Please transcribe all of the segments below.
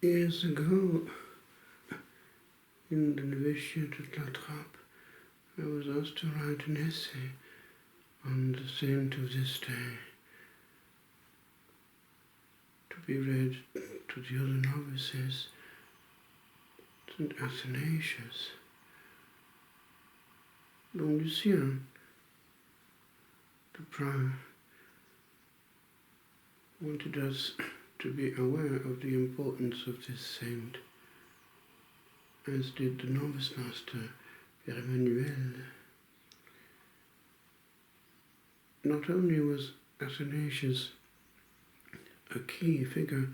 Years ago, in the novitiate at La Trappe, I was asked to write an essay on the saint of this day, to be read to the other novices, St. Athanasius. Don Lucien, the prior, wanted us to be aware of the importance of this saint, as did the novice master, Père Emmanuel. Not only was Athanasius a key figure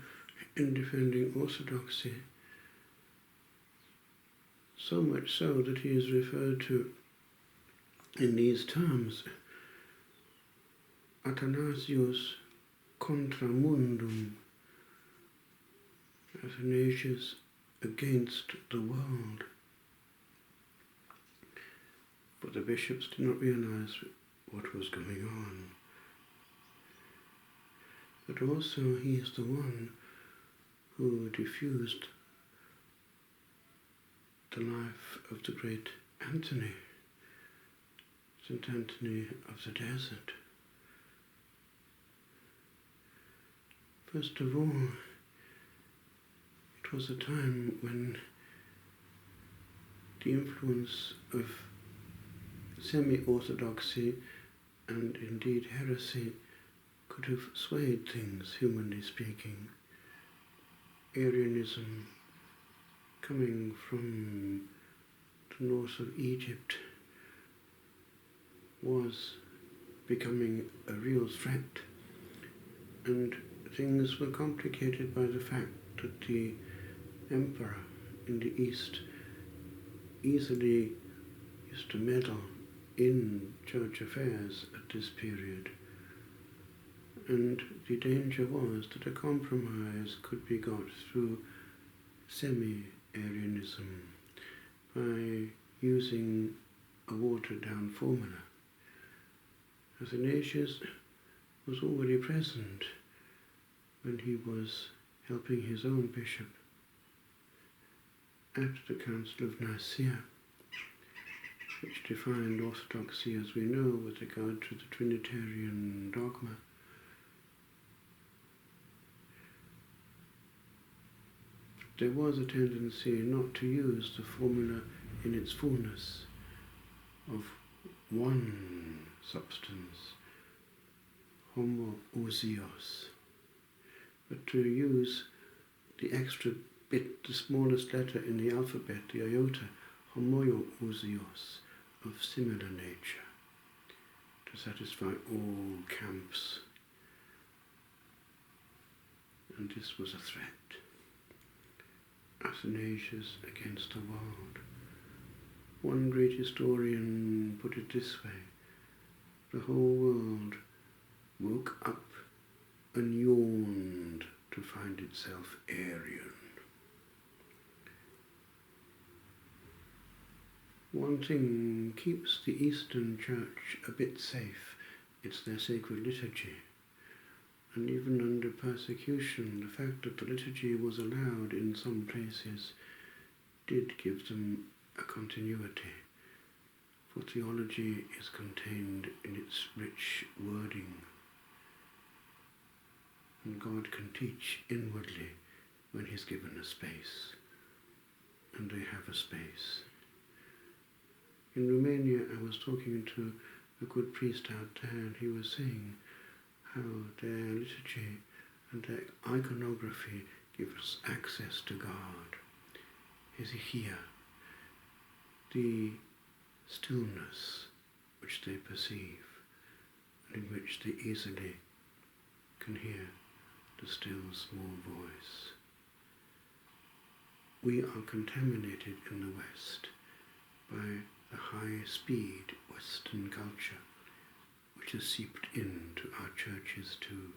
in defending orthodoxy, so much so that he is referred to in these terms: Athanasius contra mundum, Athanasius against the world. But the bishops did not realize what was going on. But also he is the one who diffused the life of the great Anthony, St. Anthony of the Desert. First of all, it was a time when the influence of semi-orthodoxy and indeed heresy could have swayed things, humanly speaking. Arianism, coming from the north of Egypt, was becoming a real threat, and things were complicated by the fact that the emperor in the East easily used to meddle in church affairs at this period, and the danger was that a compromise could be got through semi-Arianism by using a watered-down formula. Athanasius was already present when he was helping his own bishop at the Council of Nicaea, which defined orthodoxy as we know with regard to the Trinitarian dogma. There was a tendency not to use the formula in its fullness of one substance, homoousios, but to use the extra bit, the smallest letter in the alphabet, the iota, homoousios, of similar nature, to satisfy all camps. And this was a threat. Athanasius against the world. One great historian put it this way: the whole world woke up and yawned to find itself Arian. One thing keeps the Eastern Church a bit safe: it's their sacred liturgy. And even under persecution, the fact that the liturgy was allowed in some places did give them a continuity, for theology is contained in its rich wording, and God can teach inwardly when He's given a space, and they have a space. In Romania, I was talking to a good priest out there, and he was saying how their liturgy and their iconography give us access to God, hesychia, the stillness which they perceive, and in which they easily can hear the still small voice. We are contaminated in the West by the high-speed Western culture, which has seeped into our churches too,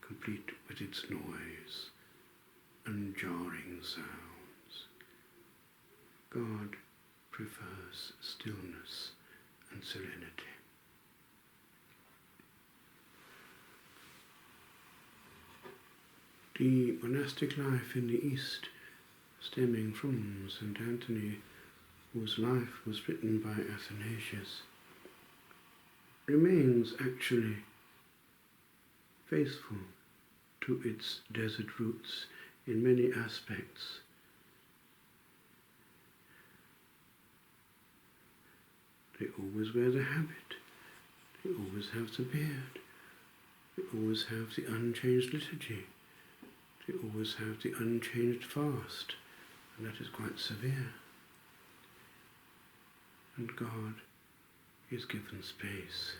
complete with its noise and jarring sounds. God prefers stillness and serenity. The monastic life in the East, stemming from St. Anthony, whose life was written by Athanasius, remains actually faithful to its desert roots in many aspects. They always wear the habit, they always have the beard, they always have the unchanged liturgy, they always have the unchanged fast, and that is quite severe. And God is given space.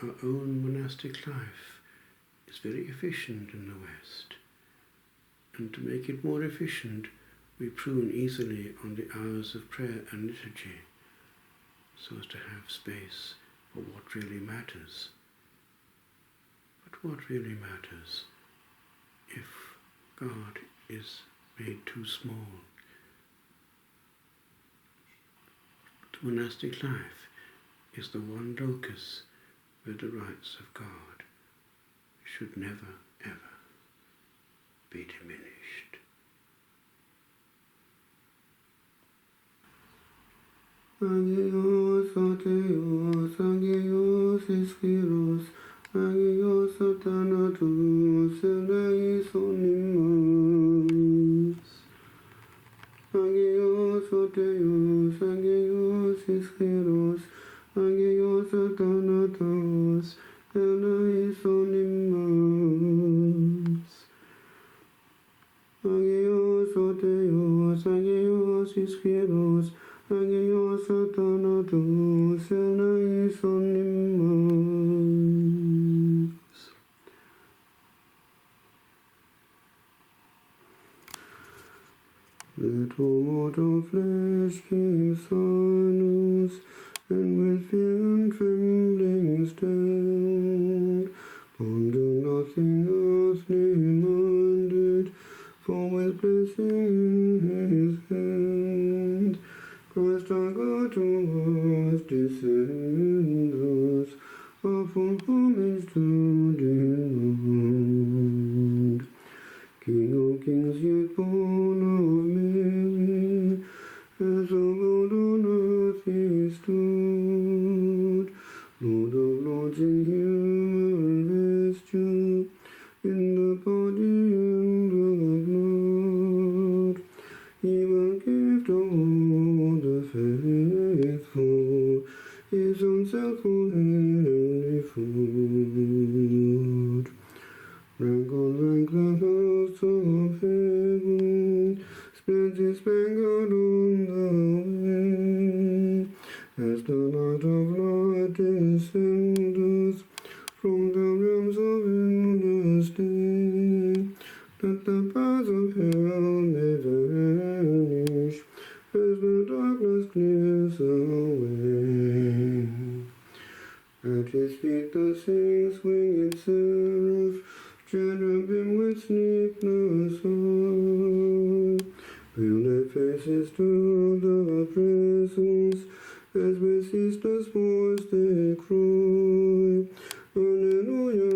Our own monastic life is very efficient in the West, and to make it more efficient, we prune easily on the hours of prayer and liturgy, so as to have space for what really matters. But what really matters if God is made too small? The monastic life is the one locus where the rights of God should never, ever be diminished. Agios ateos, agios ischiros, agios athanatos, eleis onimas. Agios ateos, agios ischiros, agios athanatos, eleis onimas. Agios ateos, agios ischiros, agios athanatos, eleis onimas. The tumult of flesh came silence, and with fear and trembling stand. Ponder nothing earthly minded, for with blessing in his hand, Christ our God to earth descends, upon homage to demand. King of kings yet born of Mary, as of old on earth he stood, Lord of lords in human vesture, in the body and the blood, even gift of all the faithful, his own self for heavenly food. Rank on rank the hosts of heaven spreads his spangled on the wind, as the light of light descendeth from the realms of endless day, that the powers of hell may vanish, as the darkness clears away. At his feet the saints winged seraph cherubim with sleepless eye, veil their faces to the presence, as with ceaseless voice they cry, Alleluia,